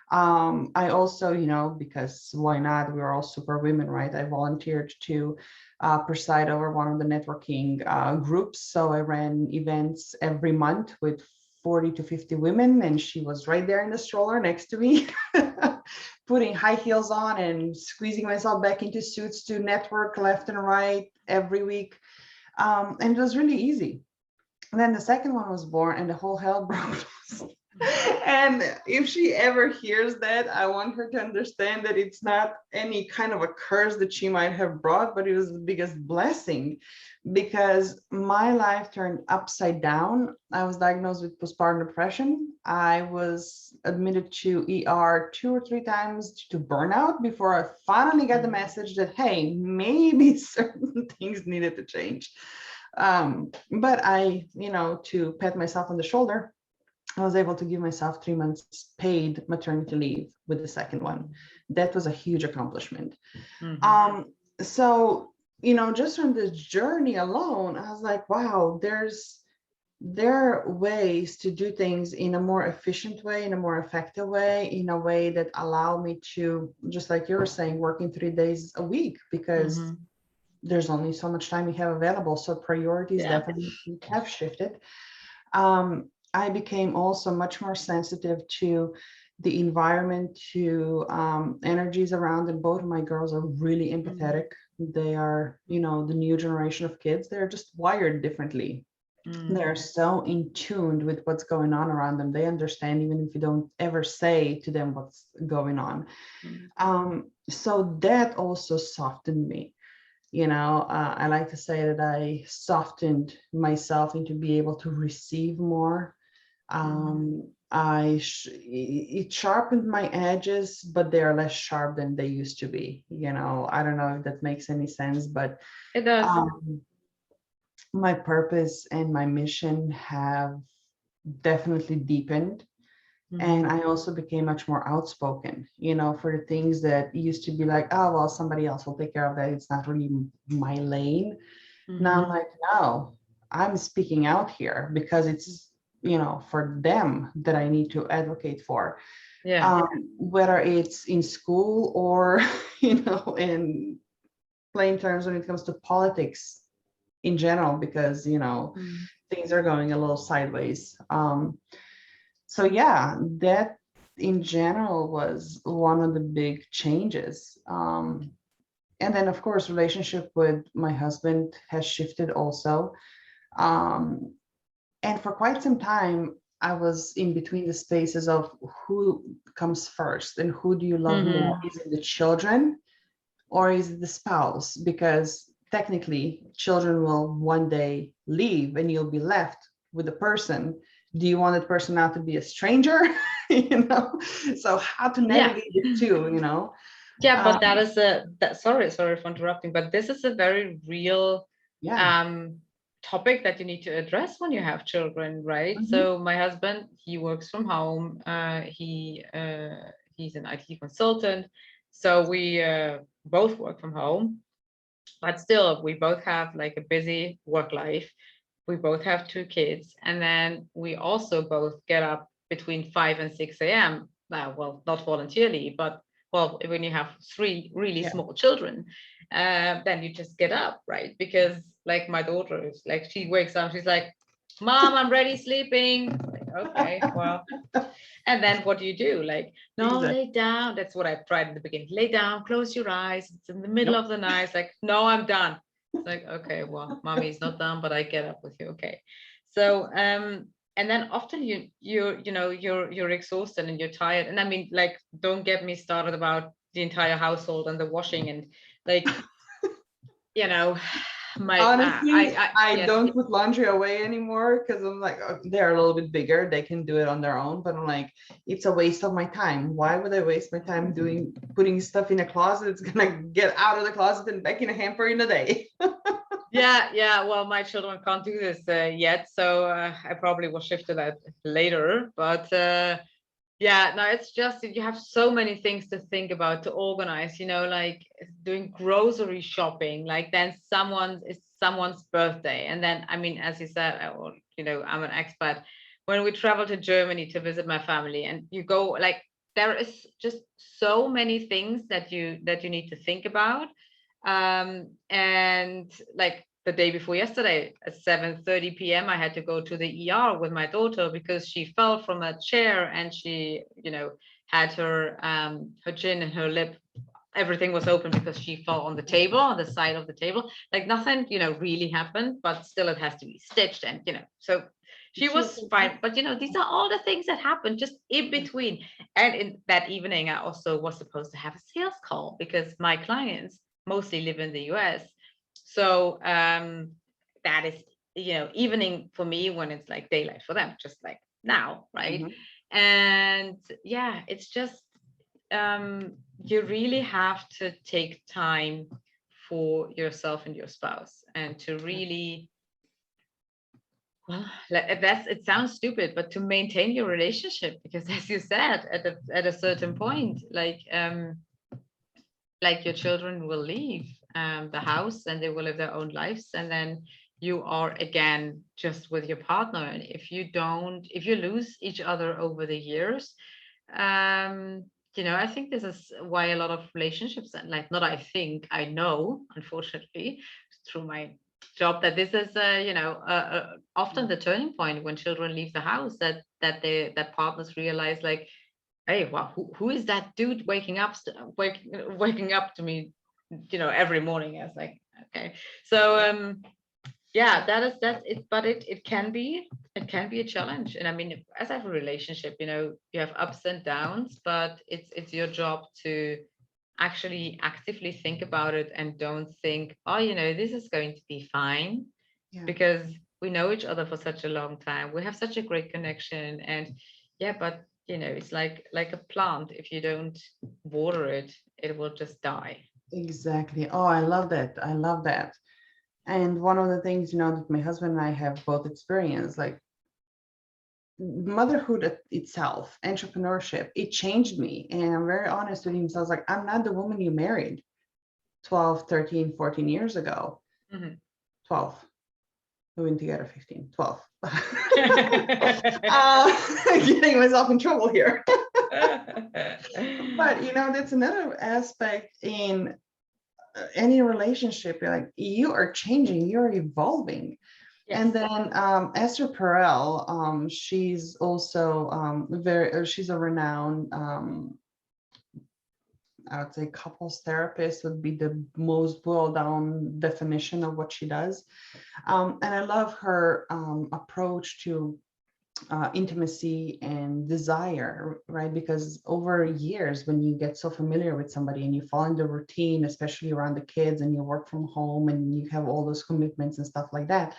I also, you know, because why not? We are all super women, right? I volunteered to preside over one of the networking groups. So I ran events every month with 40 to 50 women, and she was right there in the stroller next to me, putting high heels on and squeezing myself back into suits to network left and right every week. And it was really easy. And then the second one was born, and the whole hell broke loose. And if she ever hears that, I want her to understand that it's not any kind of a curse that she might have brought, but it was the biggest blessing, because my life turned upside down. I was diagnosed with postpartum depression. I was admitted to ER 2 or 3 times to burnout before I finally got the mhm, message that, hey, maybe certain things needed to change. But I, you know, to pat myself on the shoulder, I was able to give myself 3 months paid maternity leave with the second one. That was a huge accomplishment. mhm, So, you know, just from this journey alone, I was like, wow, there are ways to do things in a more efficient way, in a more effective way, in a way that allow me to, just like you were saying, working 3 days a week, because mhm. there's only so much time you have available. So priorities Yeah. definitely have shifted. I became also much more sensitive to the environment, to energies around, and both of my girls are really Mhm, empathetic. They are, you know, the new generation of kids. They're just wired differently. They're so in tune with what's going on around them. They understand even if you don't ever say to them what's going on. So that also softened me. I like to say that I softened myself into be able to receive more. It sharpened my edges, but they are less sharp than they used to be. I don't know if that makes any sense, but It does. My purpose and my mission have definitely deepened. And I also became much more outspoken, for the things that used to be like, oh, well, somebody else will take care of that. It's not really my lane. Now I'm like, no, I'm speaking out here because it's, for them that I need to advocate for. Yeah. Whether it's in school or, in plain terms when it comes to politics in general, because, things are going a little sideways. So yeah, that in general was one of the big changes. And then of course, relationship with my husband has shifted also. And for quite some time, I was in between the spaces of who comes first and who do you love more? Is it the children or is it the spouse? Because technically, children will one day leave and you'll be left with the person. Do you want that person now to be a stranger? So how to navigate it too, Yeah, but that is sorry for interrupting, but this is a very real topic that you need to address when you have children, right? So my husband, he works from home. He's an IT consultant. So we both work from home, but still we both have like a busy work life. We both have 2 kids, and then we also both get up between 5 and 6 a.m. Well, not voluntarily, but well, when you have 3 really small children, then you just get up, right? Because like my daughter is like, she wakes up, she's like, Mom, I'm ready sleeping. Like, okay, well, and then what do you do? Like, no, lay down. That's what I tried in the beginning. Lay down, close your eyes. It's in the middle of the night. It's like, no, I'm done. It's like, okay, well, mommy's not done, but I get up with you. Okay. So, and then often you're exhausted and you're tired. And I mean, like, don't get me started about the entire household and the washing and like, honestly, I don't put laundry away anymore because I'm like, they're a little bit bigger. They can do it on their own, but I'm like, it's a waste of my time. Why would I waste my time putting stuff in a closet? It's gonna get out of the closet and back in a hamper in a day. Yeah. Well, my children can't do this yet, so I probably will shift to that later. But yeah, no, it's just that you have so many things to think about, to organize, like doing grocery shopping, like then it's someone's birthday. And then, I mean, as you said, I'm an expat. When we travel to Germany to visit my family and you go, like, there is just so many things that you need to think about. And like the day before yesterday at 7:30 p.m. I had to go to the ER with my daughter because she fell from a chair and she, had her chin and her lip. Everything was open because she fell on the table, on the side of the table. Like nothing, really happened, but still it has to be stitched. And, so she was fine. But, these are all the things that happen just in between. And in that evening, I also was supposed to have a sales call because my clients mostly live in the US. So that is, evening for me when it's like daylight for them, just like now, right? And yeah, it's just you really have to take time for yourself and your spouse and to really, well, it sounds stupid, but to maintain your relationship, because as you said, at a certain point, like your children will leave the house and they will live their own lives, and then you are again just with your partner. And if you lose each other over the years, I think this is why a lot of relationships, and like, not I think, I know, unfortunately, through my job, that this is often the turning point when children leave the house, that partners realize, like, hey, wow, who is that dude waking up to me, every morning? I was like, okay. So yeah, that's it. But it can be a challenge. And I mean, as every relationship, you have ups and downs, but it's your job to actually actively think about it, and don't think, oh, this is going to be fine, Yeah, because we know each other for such a long time. We have such a great connection. And yeah, but it's like a plant. If you don't water it, it will just die. exactly. Oh, I love that. I love that. And one of the things, that my husband and I have both experienced, like motherhood itself, entrepreneurship, it changed me. And I'm very honest with him. So I was like, I'm not the woman you married 12, 13, 14 years ago. Mm-hmm. 12. We've been together 15, 12. Getting myself in trouble here. But, that's another aspect in any relationship. Like, you are changing, you're evolving. Yes. And then Esther Perel, she's also she's a renowned, I would say couples therapist would be the most boiled down definition of what she does. And I love her approach to intimacy and desire, right? Because over years, when you get so familiar with somebody and you fall into routine, especially around the kids, and you work from home and you have all those commitments and stuff like that,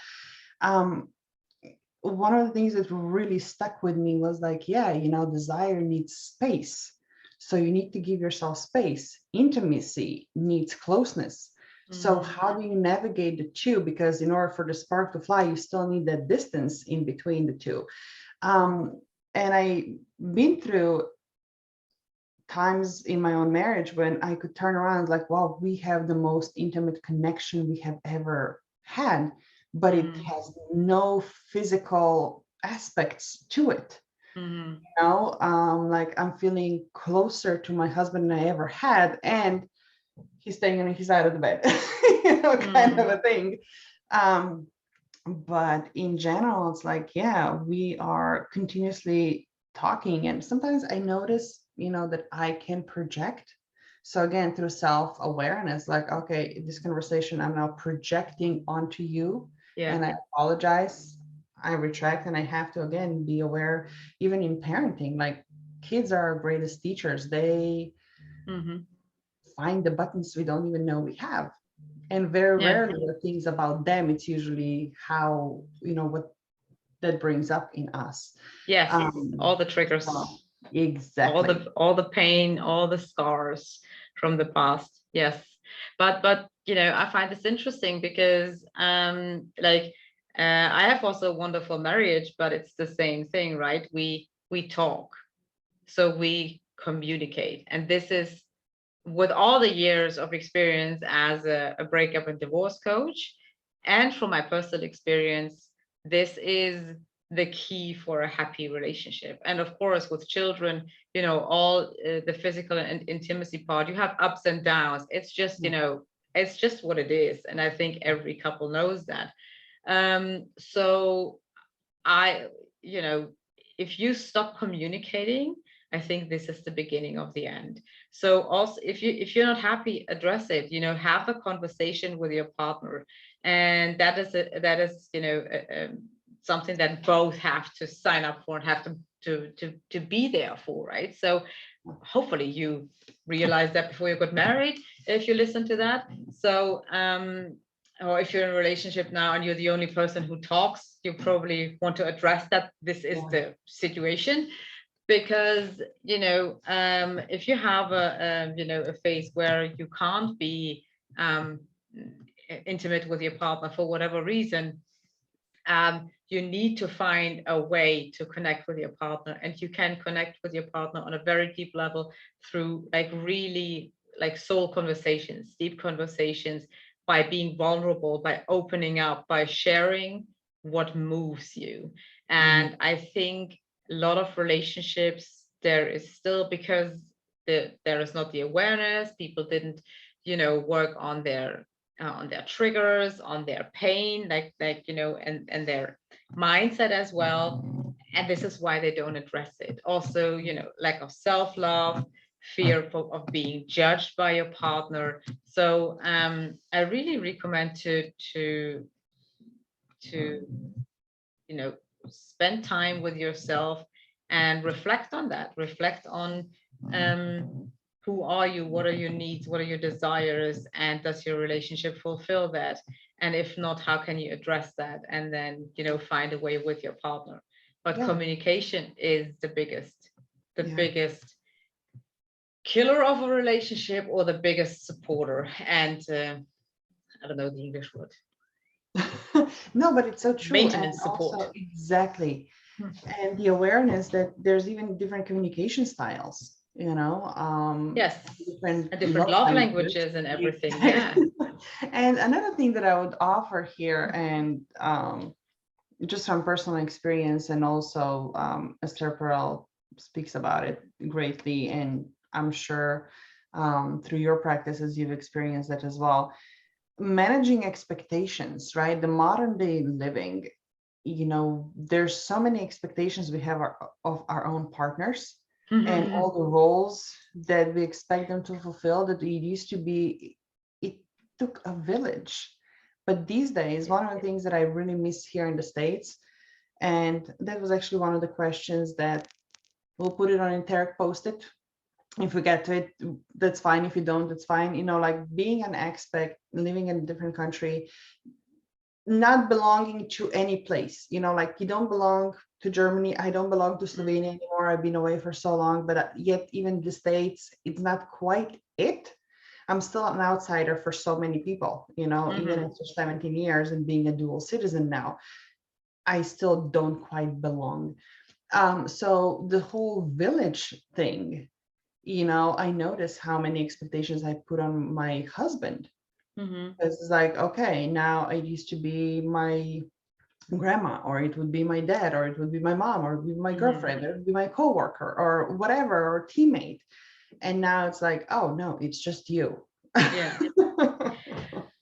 one of the things that really stuck with me was like, yeah, desire needs space. So you need to give yourself space. Intimacy needs closeness. So how do you navigate the two? Because in order for the spark to fly, you still need that distance in between the two. And I've been through times in my own marriage when I could turn around like, wow, we have the most intimate connection we have ever had, but it has no physical aspects to it. Like I'm feeling closer to my husband than I ever had, and he's staying on his side of the bed, kind of a thing. But in general, it's like, yeah, we are continuously talking, and sometimes I notice, that I can project. So again, through self-awareness, like, okay, this conversation I'm now projecting onto you, and I apologize, I retract, and I have to again be aware, even in parenting, like kids are our greatest teachers. They find the buttons we don't even know we have. And very rarely are things about them. It's usually how, what that brings up in us. Yes, all the triggers. Exactly. All the pain, all the scars from the past. Yes. But I find this interesting because I have also a wonderful marriage, but it's the same thing, right? We talk. So we communicate. And this is, with all the years of experience as a breakup and divorce coach, and from my personal experience, this is the key for a happy relationship. And of course, with children, all the physical and intimacy part, you have ups and downs. It's just, it's just what it is. And I think every couple knows that. So if you stop communicating, I think this is the beginning of the end. So also, if you're not happy, address it. Have a conversation with your partner, and that is something that both have to sign up for and have to be there for, right? So hopefully you realize that before you got married, if you listen to that. So or if you're in a relationship now and you're the only person who talks, you probably want to address that this is the situation. Because if you have a phase where you can't be intimate with your partner for whatever reason, you need to find a way to connect with your partner. And you can connect with your partner on a very deep level through really soul conversations, deep conversations, by being vulnerable, by opening up, by sharing what moves you. And I think a lot of relationships, there is still, because there is not the awareness, people didn't work on their triggers, on their pain, and their mindset as well. And this is why they don't address it. Also, lack of self-love, fear of being judged by your partner. So I really recommend to to, spend time with yourself and reflect on that. Reflect on who are you, what are your needs, what are your desires, and does your relationship fulfill that? And if not, how can you address that? And then, find a way with your partner. But communication is the biggest killer of a relationship, or the biggest supporter. And I don't know the English word. No, but it's so true. Maintenance and support. Also, exactly. And the awareness that there's even different communication styles, Yes, different love languages and everything. Yeah. And another thing that I would offer here, and just from personal experience, and also Esther Perel speaks about it greatly, and I'm sure through your practices you've experienced that as well. Managing expectations, right? The modern day living, there's so many expectations we have of our own partners, and all the roles that we expect them to fulfill, that it used to be, it took a village. But these days, one of the things that I really miss here in the States, and that was actually one of the questions that we'll put it on Interreg Post-it. If we get to it, that's fine. If you don't, that's fine. Like being an expat, living in a different country, not belonging to any place, like you don't belong to Germany. I don't belong to Slovenia anymore. I've been away for so long, but yet even the States, it's not quite it. I'm still an outsider for so many people, even after 17 years and being a dual citizen now, I still don't quite belong. So the whole village thing, I notice how many expectations I put on my husband. It's like, okay, now it used to be my grandma, or it would be my dad, or it would be my mom, or it would be my girlfriend, or it would be my coworker, or whatever, or teammate. And now it's like, oh no, it's just you. Yeah.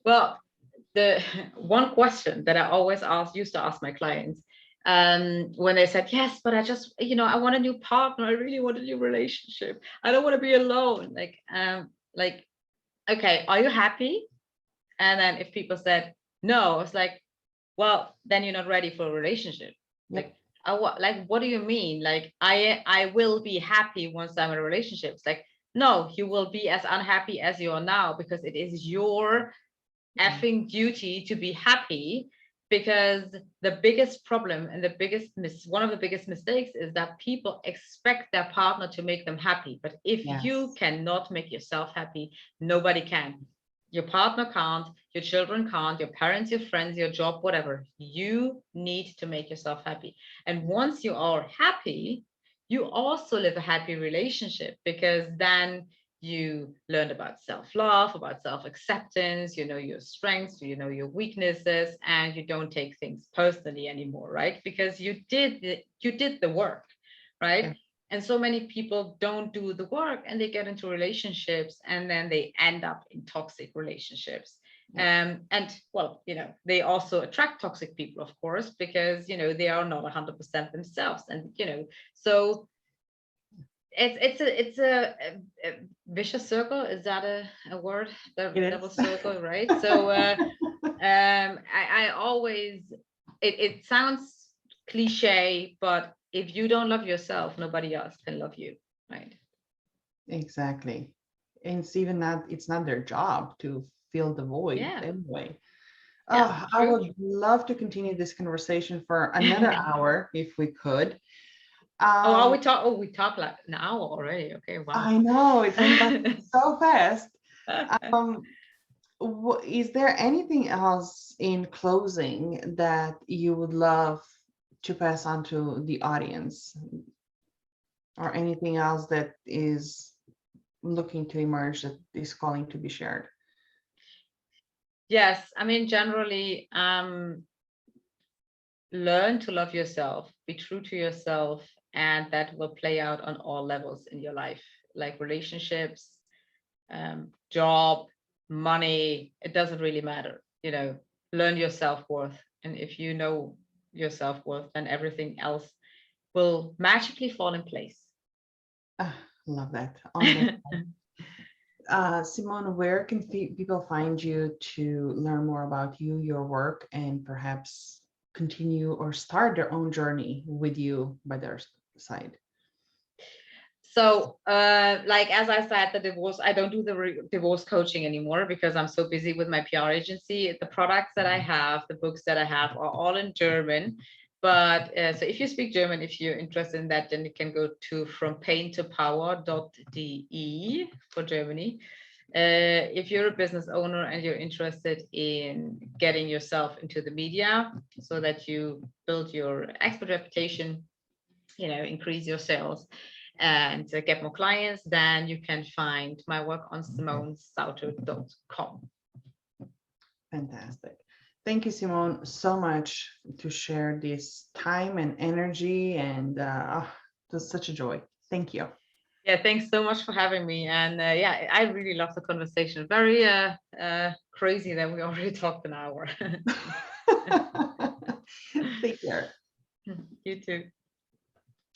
Well, the one question that I always used to ask my clients, when they said, yes, but I just, I want a new partner. I really want a new relationship. I don't want to be alone. Like, okay, are you happy? And then if people said no, it's like, well, then you're not ready for a relationship. Like, what do you mean? Like, I will be happy once I'm in a relationship. It's like, no, you will be as unhappy as you are now, because it is your effing duty to be happy. Because the biggest problem and one of the biggest mistakes is that people expect their partner to make them happy. But if you cannot make yourself happy, nobody can. Your partner can't, your children can't, your parents, your friends, your job, whatever. You need to make yourself happy. And once you are happy, you also live a happy relationship, because then you learn about self-love, about self-acceptance, your strengths, your weaknesses, and you don't take things personally anymore, right? Because you did the work, right? Yeah. And so many people don't do the work, and they get into relationships, and then they end up in toxic relationships. Yeah. And well, they also attract toxic people, of course, because they are not 100% themselves, and so it's a vicious circle. Is that a word? The double circle, right? So I always, it sounds cliche, but if you don't love yourself, nobody else can love you, right? Exactly. And it's even that it's not their job to fill the void anyway. Yeah, I would love to continue this conversation for another hour if we could. We talk like an hour already. Okay, wow. I know, it went by so fast. Is there anything else in closing that you would love to pass on to the audience, or anything else that is looking to emerge, that is calling to be shared? Yes, I mean, generally, learn to love yourself, be true to yourself, and that will play out on all levels in your life, like relationships, job, money. It doesn't really matter. Learn your self-worth, and if you know your self-worth, then everything else will magically fall in place. Love that. Simone, where can people find you to learn more about you, your work, and perhaps continue or start their own journey with you by their side? So, like, as I said, I don't do the divorce coaching anymore because I'm so busy with my PR agency. The products that I have, the books that I have are all in German. But so if you speak German, if you're interested in that, then you can go to FromPainToPower.de for Germany. If you're a business owner and you're interested in getting yourself into the media so that you build your expert reputation, increase your sales and get more clients, then you can find my work on SimoneSauter.com. Fantastic. Thank you, Simone, so much to share this time and energy, and it was such a joy. Thank you. Yeah, thanks so much for having me. And yeah, I really love the conversation. Very crazy that we already talked an hour. Take care. You too.